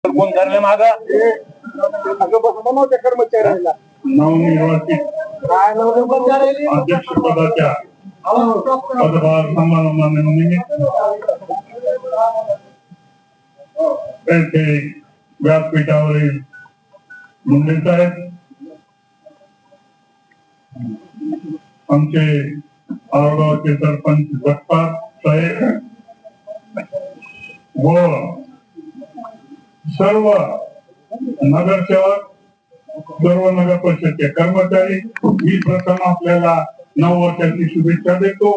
कोण धरले माग कर्मचाऱ्याला नवनिर्वाचित अध्यक्ष पदाच्या पदभार समारंभानिमित्त त्यांचे व्यासपीठावरील मुंडे साहेब, आमचे आवगावचे सरपंच जगताप साहेब व सर्व नगरसेवक, सर्व नगर परिषदचे कर्मचारी, मी प्रथम आपल्याला नववर्षाची शुभेच्छा देतो.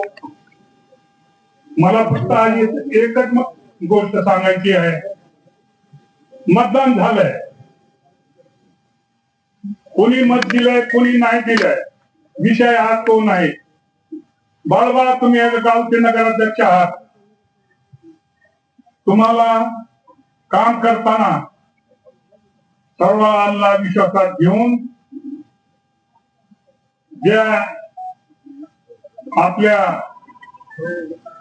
मला फक्त आज एकच गोष्ट सांगायची आहे. मतदान झालंय, कोणी मत दिलंय कोणी नाही दिलंय विषय आज तो नाही. बाळबा, तुम्ही आज गावचे नगराध्यक्ष आहात. तुम्हाला काम करताना सर्वांना विश्वासात घेऊन ज्या आपल्या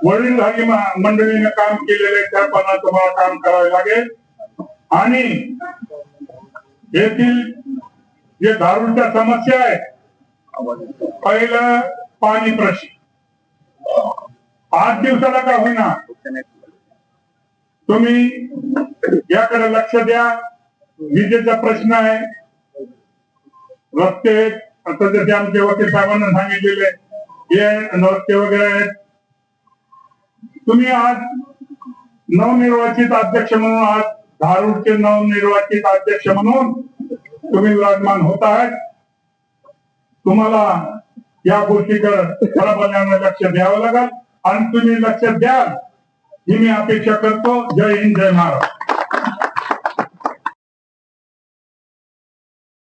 वडीलधारी मंडळीने काम केलेले त्याप्रमाणे तुम्हाला काम करावे लागेल. आणि येथील जे दारूच्या समस्या आहे, पहिलं पाणी प्रश्न 8 दिवसाला का होईना तुम्ही याकडे लक्ष द्या. विजेचा प्रश्न आहे, रस्ते आता जसे आमचे वकील साहेबांना सांगितलेले हे रस्ते वगैरे आहेत. तुम्ही आज नवनिर्वाचित अध्यक्ष म्हणून, आज धारूरचे नवनिर्वाचित अध्यक्ष म्हणून तुम्ही विराजमान होत आहेत. तुम्हाला या गोष्टीकडे खऱ्या लक्ष द्यावं लागेल आणि तुम्ही लक्ष द्याल ही मी अपेक्षा करतो. जय हिंद, जय महाराष्ट्र.